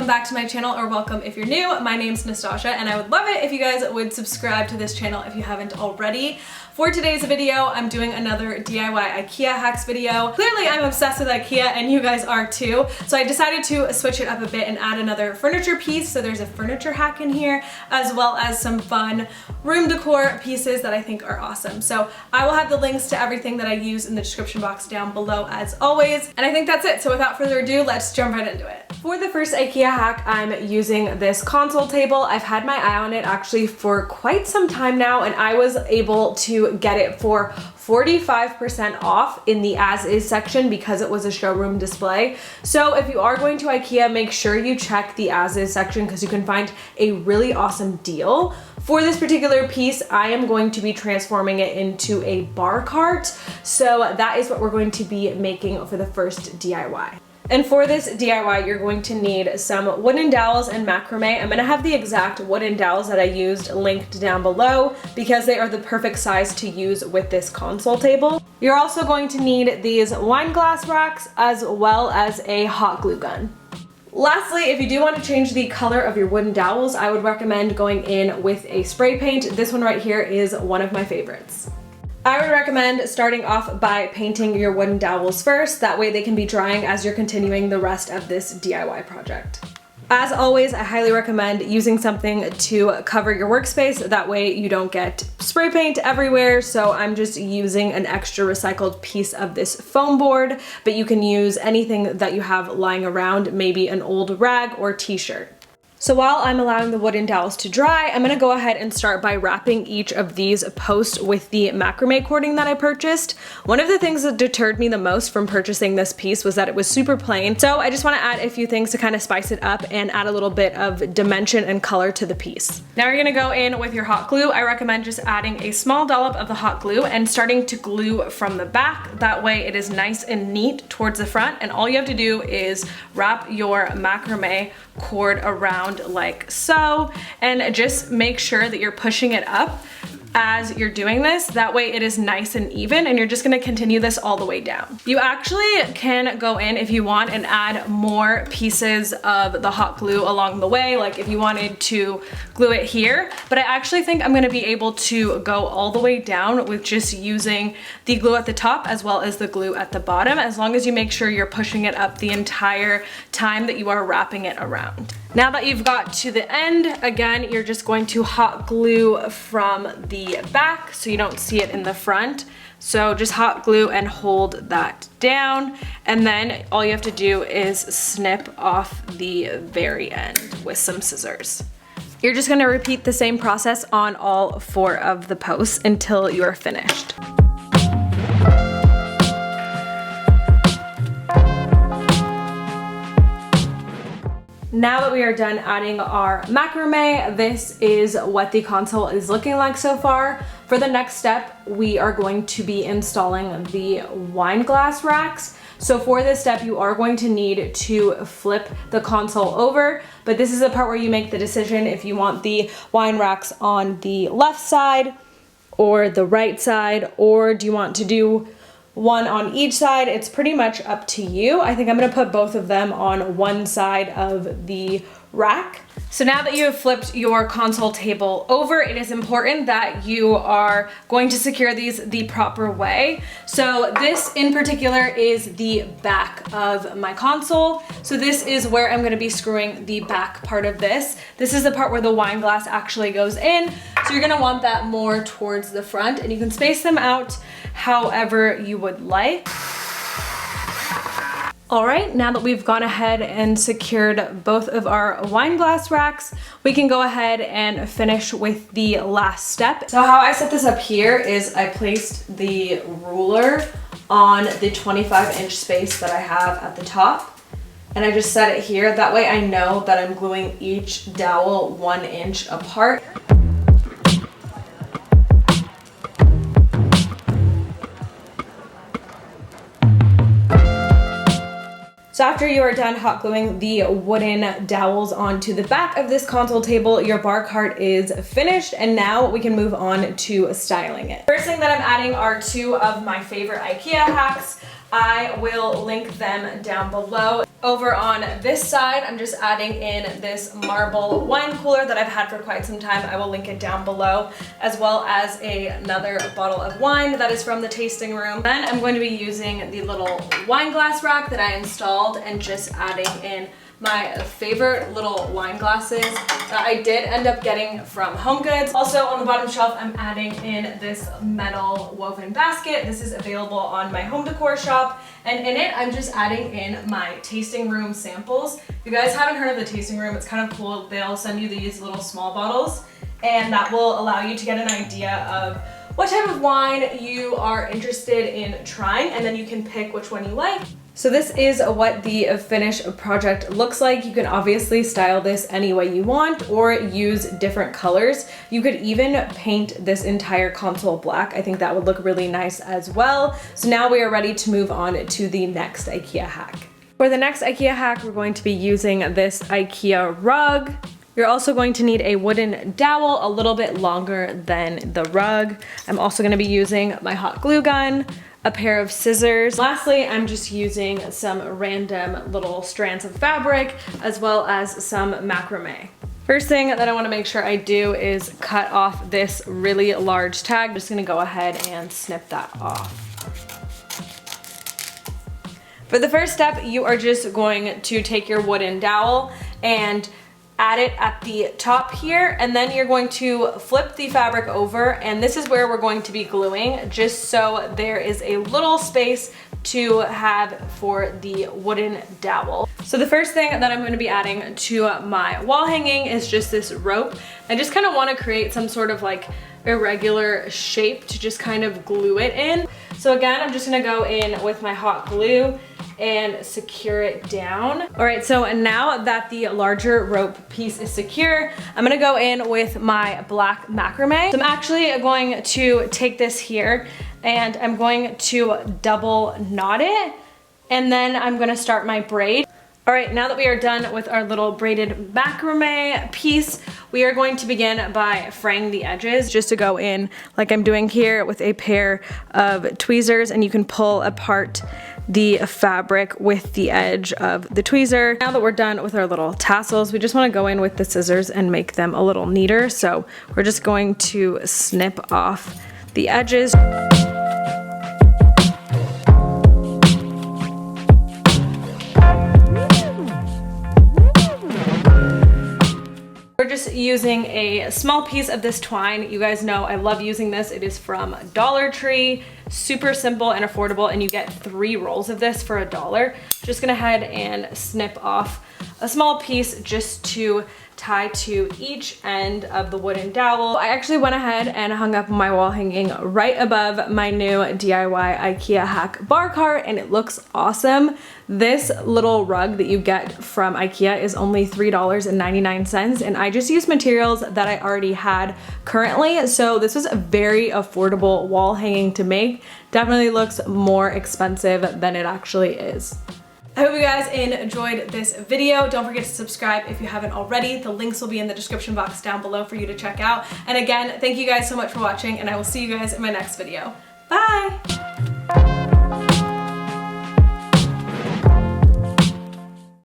welcome back to my channel, or welcome if you're new. My name's Nastazsa and I would love it if you guys would subscribe to this channel if you haven't already. For today's video, I'm doing another DIY IKEA hacks video. Clearly I'm obsessed with IKEA and you guys are too, so I decided to switch it up a bit and add another furniture piece. So there's a furniture hack in here, as well as some fun room decor pieces that I think are awesome. So I will have the links to everything that I use in the description box down below as always. And I think that's it. So without further ado, let's jump right into it. For the first IKEA hack, I'm using this console table. I've had my eye on it actually for quite some time now, and I was able to get it for 45% off in the as is section because it was a showroom display. So if you are going to IKEA, make sure you check the as is section because you can find a really awesome deal. For this particular piece, I am going to be transforming it into a bar cart. So that is what we're going to be making for the first DIY. And for this DIY, you're going to need some wooden dowels and macrame. I'm gonna have the exact wooden dowels that I used linked down below because they are the perfect size to use with this console table. You're also going to need these wine glass racks as well as a hot glue gun. Lastly, if you do want to change the color of your wooden dowels, I would recommend going in with a spray paint. This one right here is one of my favorites. I would recommend starting off by painting your wooden dowels first. That way they can be drying as you're continuing the rest of this DIY project. As always, I highly recommend using something to cover your workspace. That way you don't get spray paint everywhere. So I'm just using an extra recycled piece of this foam board, but you can use anything that you have lying around, maybe an old rag or t-shirt. So while I'm allowing the wooden dowels to dry, I'm gonna go ahead and start by wrapping each of these posts with the macrame cording that I purchased. One of the things that deterred me the most from purchasing this piece was that it was super plain. So I just wanna add a few things to kind of spice it up and add a little bit of dimension and color to the piece. Now you're gonna go in with your hot glue. I recommend just adding a small dollop of the hot glue and starting to glue from the back. That way it is nice and neat towards the front, and all you have to do is wrap your macrame cord around like so, and just make sure that you're pushing it up as you're doing this. That way it is nice and even, and you're just gonna continue this all the way down. You actually can go in if you want and add more pieces of the hot glue along the way, like if you wanted to glue it here, but I actually think I'm gonna be able to go all the way down with just using the glue at the top as well as the glue at the bottom, as long as you make sure you're pushing it up the entire time that you are wrapping it around. Now that you've got to the end, again, you're just going to hot glue from the back so you don't see it in the front. So just hot glue and hold that down, and then all you have to do is snip off the very end with some scissors. You're just gonna repeat the same process on all 4 of the posts until you're finished. Now that we are done adding our macrame, this is what the console is looking like so far. For the next step, we are going to be installing the wine glass racks. So for this step, you are going to need to flip the console over, but this is the part where you make the decision if you want the wine racks on the left side or the right side, or do you want to do one on each side. It's pretty much up to you. I think I'm gonna put both of them on one side of the rack. So now that you have flipped your console table over, it is important that you are going to secure these the proper way. So this in particular is the back of my console. So this is where I'm gonna be screwing the back part of this. This is the part where the wine glass actually goes in. So you're gonna want that more towards the front, and you can space them out however you would like. All right, now that we've gone ahead and secured both of our wine glass racks, we can go ahead and finish with the last step. So how I set this up here is I placed the ruler on the 25-inch space that I have at the top, and I just set it here. That way I know that I'm gluing each dowel 1 inch apart. So after you are done hot gluing the wooden dowels onto the back of this console table, your bar cart is finished, and now we can move on to styling it. First thing that I'm adding are 2 of my favorite IKEA hacks. I will link them down below. Over on this side, I'm just adding in this marble wine cooler that I've had for quite some time. I will link it down below, as well as another bottle of wine that is from the tasting room. Then I'm going to be using the little wine glass rack that I installed and just adding in my favorite little wine glasses that I did end up getting from HomeGoods. Also on the bottom shelf, I'm adding in this metal woven basket. This is available on my home decor shop, and in it I'm just adding in my tasting room samples. If you guys haven't heard of the tasting room, it's kind of cool. They'll send you these little small bottles, and that will allow you to get an idea of what type of wine you are interested in trying, and then you can pick which one you like. So this is what the finished project looks like. You can obviously style this any way you want or use different colors. You could even paint this entire console black. I think that would look really nice as well. So now we are ready to move on to the next IKEA hack. For the next IKEA hack, we're going to be using this IKEA rug. You're also going to need a wooden dowel a little bit longer than the rug. I'm also going to be using my hot glue gun, a pair of scissors. Lastly, I'm just using some random little strands of fabric as well as some macrame. First thing that I want to make sure I do is cut off this really large tag. I'm just going to go ahead and snip that off. For the first step, you are just going to take your wooden dowel and add it at the top here, and then you're going to flip the fabric over, and this is where we're going to be gluing, just so there is a little space to have for the wooden dowel. So the first thing that I'm going to be adding to my wall hanging is just this rope. I just kind of want to create some sort of like irregular shape to just kind of glue it in. So again, I'm just going to go in with my hot glue and secure it down. All right, so now that the larger rope piece is secure, I'm gonna go in with my black macrame. So I'm actually going to take this here and I'm going to double knot it, and then I'm gonna start my braid. All right, now that we are done with our little braided macrame piece, we are going to begin by fraying the edges, just to go in like I'm doing here with a pair of tweezers, and you can pull apart the fabric with the edge of the tweezer. Now that we're done with our little tassels, we just want to go in with the scissors and make them a little neater. So we're just going to snip off the edges. We're just using a small piece of this twine. You guys know I love using this. It is from Dollar Tree. Super simple and affordable, and you get 3 rolls of this for $1. Just gonna head and snip off a small piece just to tie to each end of the wooden dowel. I actually went ahead and hung up my wall hanging right above my new DIY IKEA hack bar cart, and it looks awesome. This little rug that you get from IKEA is only $3.99, and I just used materials that I already had currently, so this was a very affordable wall hanging to make. Definitely looks more expensive than it actually is. I hope you guys enjoyed this video. Don't forget to subscribe if you haven't already. The links will be in the description box down below for you to check out. And again, thank you guys so much for watching, and I will see you guys in my next video. Bye!